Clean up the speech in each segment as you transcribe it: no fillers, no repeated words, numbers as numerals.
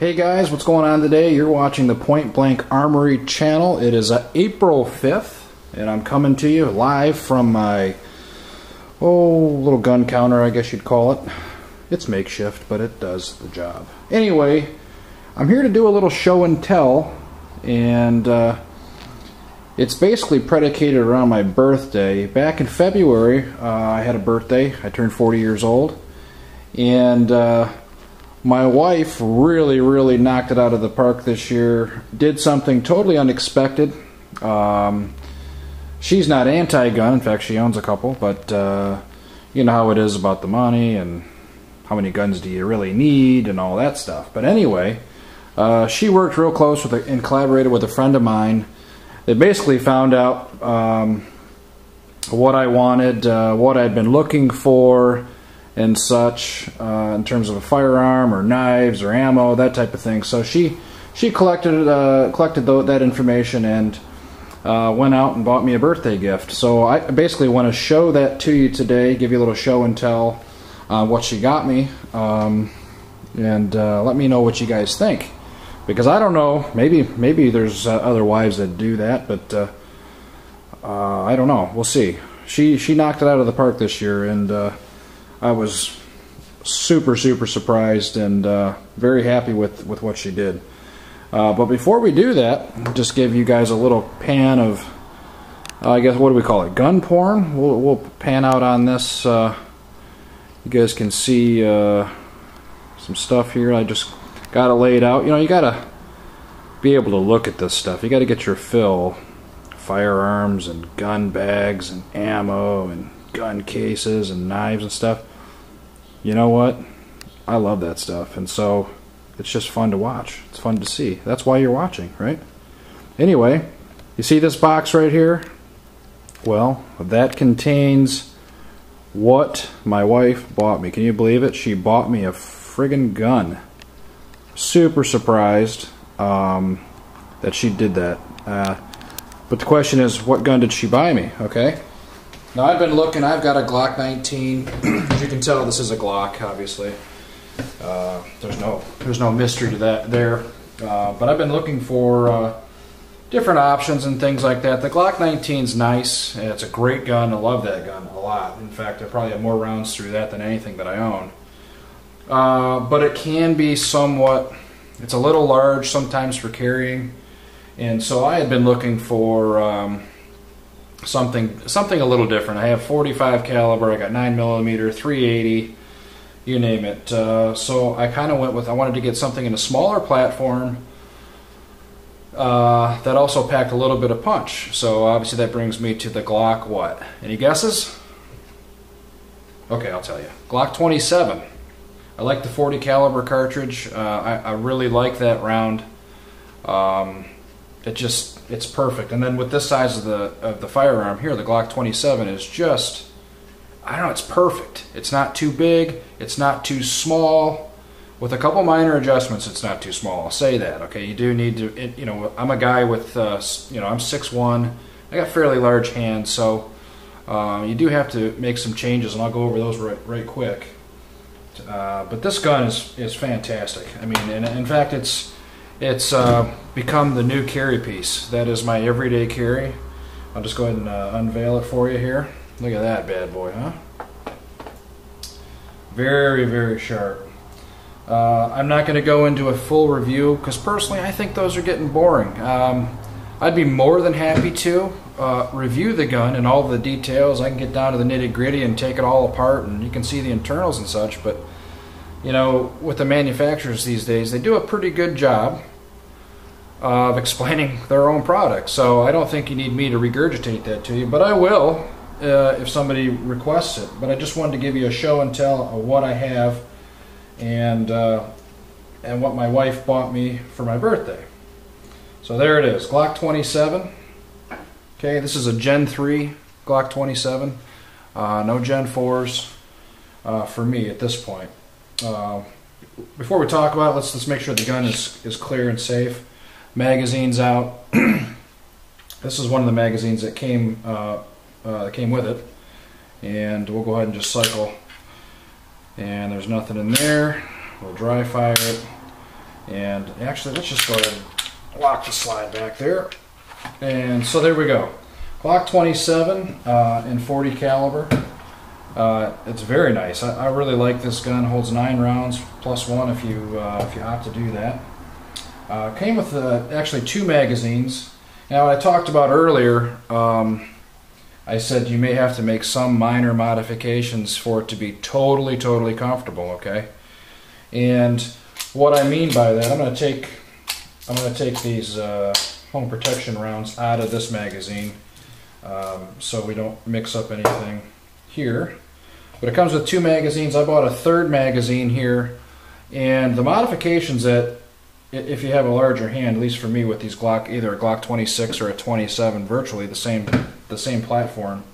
Hey guys, what's going on today? You're watching the Point Blank Armory channel. It is April 5th, and I'm coming to you live from my, little gun counter, I guess you'd call it. It's makeshift, but it does the job. Anyway, I'm here to do a little show and tell, and it's basically predicated around my birthday. Back in February, I had a birthday. I turned 40 years old, and my wife really knocked it out of the park this year. Did something totally unexpected. She's not anti-gun. In fact, she owns a couple, but you know how it is about the money and how many guns do you really need and all that stuff. But anyway, she worked real close with and collaborated with a friend of mine that basically found out what I wanted, what I'd been looking for, and such, in terms of a firearm or knives or ammo, that type of thing. So she collected that information and went out and bought me a birthday gift. So I basically want to show that to you today, give you a little show and tell what she got me, and let me know what you guys think, because I don't know, maybe there's other wives that do that, but I don't know. We'll see. She knocked it out of the park this year, and I was super surprised and very happy with what she did. But before we do that, I'll just give you guys a little pan of, I guess, what do we call it? Gun porn? We'll pan out on this. You guys can see some stuff here. I just got it laid out. You know, you gotta be able to look at this stuff. You gotta get your fill. Firearms and gun bags and ammo and gun cases and knives and stuff. You know what? I love that stuff, and so it's just fun to watch. It's fun to see. That's why you're watching, right? Anyway, you see this box right here? Well, that contains what my wife bought me. Can you believe it? She bought me a friggin' gun. Super surprised that she did that. But the question is, what gun did she buy me? Okay. Now I've been looking. I've got a Glock 19. As you can tell, this is a Glock, obviously. There's no mystery to that there. But I've been looking for different options and things like that. The Glock 19's nice. It's a great gun. I love that gun a lot. In fact, I probably have more rounds through that than anything that I own. But it can be somewhat. It's a little large sometimes for carrying, and so I had been looking for something a little different. I have 45 caliber, I got 9mm, 380, you name it. So I kind of went with, I wanted to get something in a smaller platform that also packed a little bit of punch. So obviously that brings me to the Glock what? Any guesses? Okay, I'll tell you. Glock 27. I like the 40 caliber cartridge. I really like that round. It's perfect. And then with this size of the firearm here, the Glock 27 is just, I don't know, it's perfect. It's not too big, it's not too small. With a couple minor adjustments, it's not too small. I'll say that. Okay, you do need to, you know, I'm a guy with, you know, I'm 6'1", I got fairly large hands, so you do have to make some changes, and I'll go over those right quick. But this gun is fantastic. I mean, and in fact, it's become the new carry piece. That is my everyday carry. I'll just go ahead and unveil it for you here. Look at that bad boy, huh? Very sharp. I'm not going to go into a full review because personally I think those are getting boring. I'd be more than happy to review the gun and all the details. I can get down to the nitty-gritty and take it all apart, and you can see the internals and such, but you know, with the manufacturers these days, they do a pretty good job of explaining their own products. So I don't think you need me to regurgitate that to you, but I will if somebody requests it. But I just wanted to give you a show and tell of what I have and what my wife bought me for my birthday. So there it is, Glock 27. Okay, this is a Gen 3 Glock 27. No Gen 4s for me at this point. Before we talk about it, let's make sure the gun is clear and safe. Magazine's out. This is one of the magazines that came with it, and we'll go ahead and just cycle. And there's nothing in there. We'll dry fire it, And actually, let's just go ahead and lock the slide back there. And so there we go. Glock 27 in 40 caliber. It's very nice. I really like this gun. Holds 9 rounds plus 1 if you opt to do that. Came with actually 2 magazines. Now, what I talked about earlier, I said you may have to make some minor modifications for it to be totally comfortable. Okay, and what I mean by that, I'm going to take these home protection rounds out of this magazine, so we don't mix up anything here. But it comes with 2 magazines. I bought a 3rd magazine here, and the modifications that, if you have a larger hand, at least for me with these Glock, either a Glock 26 or a 27, virtually the same platform,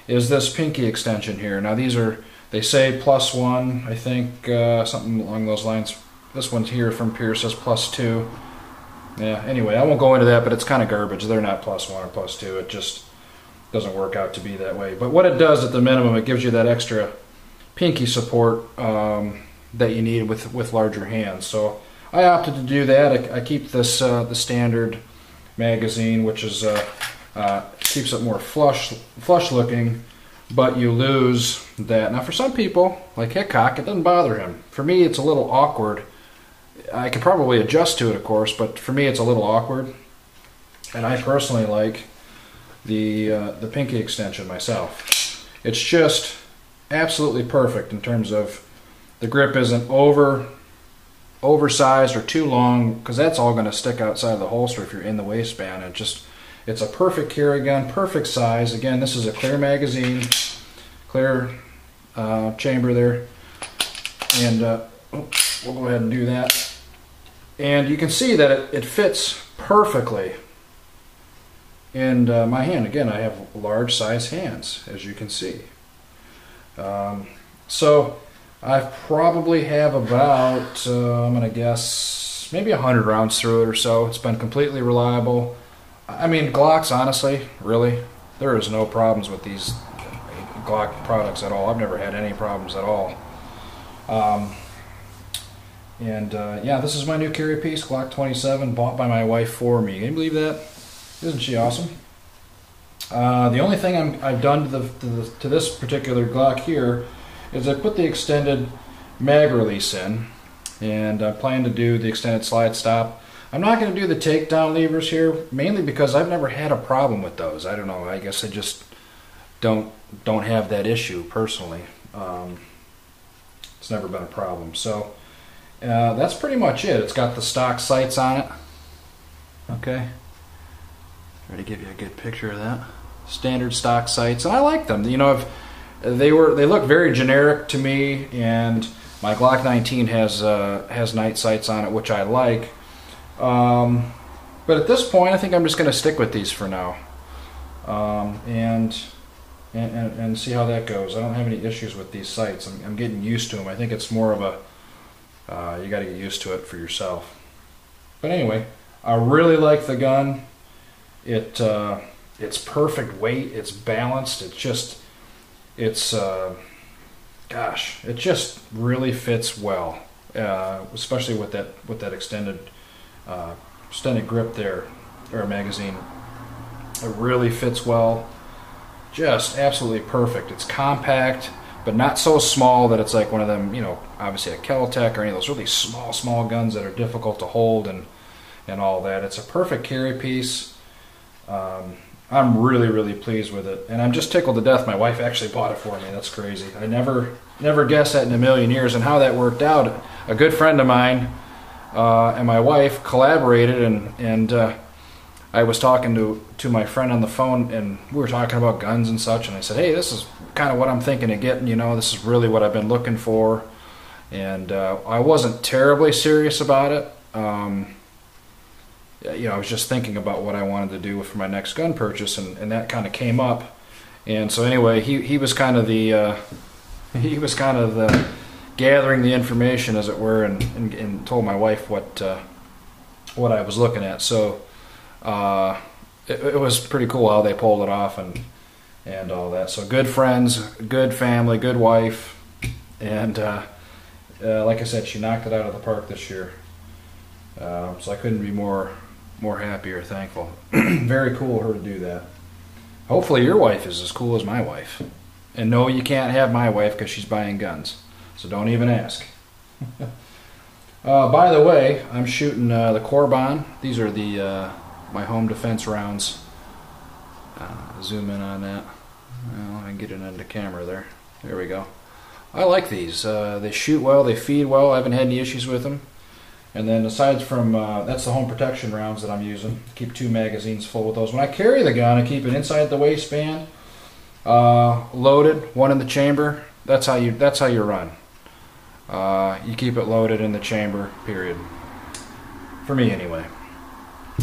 is this pinky extension here. Now these are, they say +1, I think, something along those lines. This one here from Pierce says +2. Yeah, anyway, I won't go into that, but it's kind of garbage. They're not +1 or +2. It just doesn't work out to be that way. But what it does at the minimum, it gives you that extra pinky support that you need with larger hands. So I opted to do that. I keep this the standard magazine, which is keeps it more flush looking, but you lose that. Now for some people, like Hickok, it doesn't bother him. For me, it's a little awkward. I could probably adjust to it, of course, but for me it's a little awkward. And I personally like the pinky extension myself. It's just absolutely perfect in terms of the grip isn't oversized or too long, because that's all going to stick outside of the holster if you're in the waistband. It's a perfect carry gun, perfect size. Again, this is a clear magazine, clear chamber there, and we'll go ahead and do that. And you can see that it fits perfectly in my hand. Again, I have large size hands, as you can see. So I probably have about, I'm going to guess, maybe 100 rounds through it or so. It's been completely reliable. I mean, Glocks, honestly, really, there is no problems with these Glock products at all. I've never had any problems at all. Yeah, this is my new carry piece, Glock 27, bought by my wife for me. Can you believe that? Isn't she awesome? The only thing I've done to this particular Glock here is I put the extended mag release in, and I plan to do the extended slide stop. I'm not going to do the takedown levers here, mainly because I've never had a problem with those. I don't know, I guess I just don't have that issue personally. It's never been a problem. So that's pretty much it. It's got the stock sights on it. Okay, try to give you a good picture of that. Standard stock sights, and I like them. You know, they look very generic to me, and my Glock 19 has night sights on it, which I like. But at this point, I think I'm just going to stick with these for now, and see how that goes. I don't have any issues with these sights. I'm getting used to them. I think it's more of a you got to get used to it for yourself. But anyway, I really like the gun. It's perfect weight. It's balanced. Gosh, it just really fits well, especially with that extended grip there, or magazine. It really fits well. Just absolutely perfect. It's compact, but not so small that it's like one of them, you know, obviously a Kel-Tec or any of those really small guns that are difficult to hold and all that. It's a perfect carry piece. I'm really pleased with it, and I'm just tickled to death my wife actually bought it for me. That's crazy. I never guessed that in a million years, and how that worked out. A good friend of mine and my wife collaborated, and I was talking to my friend on the phone, and we were talking about guns and such, and I said, hey, this is kind of what I'm thinking of getting, you know, this is really what I've been looking for. And I wasn't terribly serious about it. You know, I was just thinking about what I wanted to do for my next gun purchase, and that kind of came up. And so anyway, he was kind of the gathering the information, as it were, and told my wife what I was looking at. So it was pretty cool how they pulled it off and all that. So good friends, good family, good wife, and like I said, she knocked it out of the park this year. So I couldn't be more happy or thankful. Very cool of her to do that. Hopefully your wife is as cool as my wife. And no, you can't have my wife because she's buying guns. So don't even ask. By the way, I'm shooting the Korban. These are the my home defense rounds. Zoom in on that. Well, I can get it into camera there. There we go. I like these. They shoot well, they feed well. I haven't had any issues with them. And then aside from, that's the home protection rounds that I'm using. Keep 2 magazines full with those. When I carry the gun, I keep it inside the waistband, loaded, 1 in the chamber. That's how you run. You keep it loaded in the chamber, period. For me, anyway.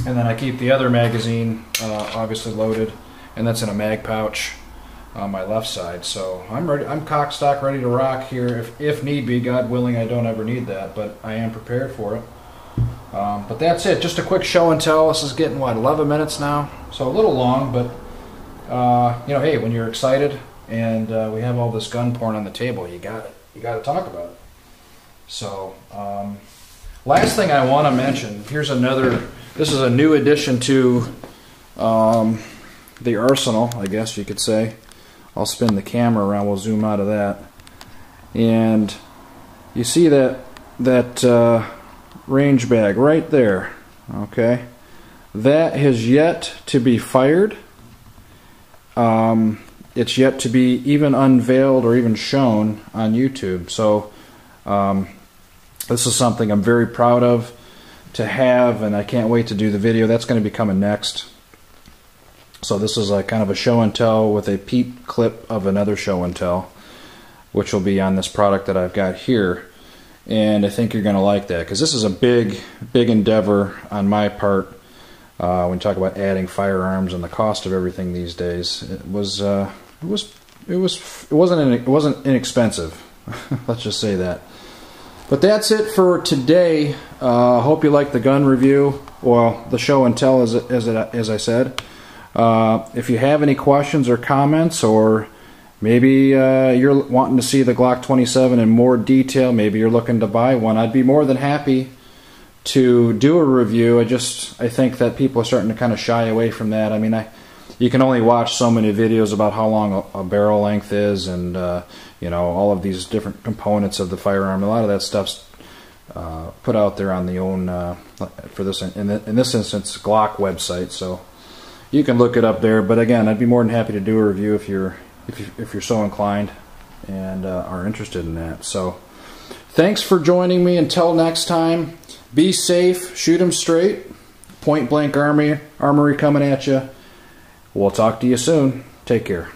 And then I keep the other magazine, obviously loaded, and that's in a mag pouch on my left side. So I'm ready. I'm cock stock, ready to rock here. If need be, God willing, I don't ever need that, but I am prepared for it. But that's it. Just a quick show and tell. This is getting what, 11 minutes now, so a little long, but you know, hey, when you're excited and we have all this gun porn on the table, you got to talk about it. So last thing I want to mention. Here's another. This is a new addition to the arsenal, I guess you could say. I'll spin the camera around, we'll zoom out of that. And you see that range bag right there, okay? That has yet to be fired. It's yet to be even unveiled or even shown on YouTube. So this is something I'm very proud of to have, and I can't wait to do the video. That's going to be coming next. So this is like kind of a show and tell with a peep clip of another show and tell, which will be on this product that I've got here. And I think you're going to like that, because this is a big endeavor on my part. When you talk about adding firearms and the cost of everything these days, it wasn't inexpensive. Let's just say that. But that's it for today. Hope you liked the gun review, well, the show and tell, as I said. If you have any questions or comments, or maybe you're wanting to see the Glock 27 in more detail, maybe you're looking to buy one, I'd be more than happy to do a review. I think that people are starting to kind of shy away from that. I mean, you can only watch so many videos about how long a barrel length is, and you know, all of these different components of the firearm. A lot of that stuff's put out there on the own for this in this instance Glock website, so you can look it up there. But again, I'd be more than happy to do a review if you're so inclined and are interested in that. So thanks for joining me. Until next time, be safe, shoot 'em straight. Point blank armory coming at you. We'll talk to you soon. Take care.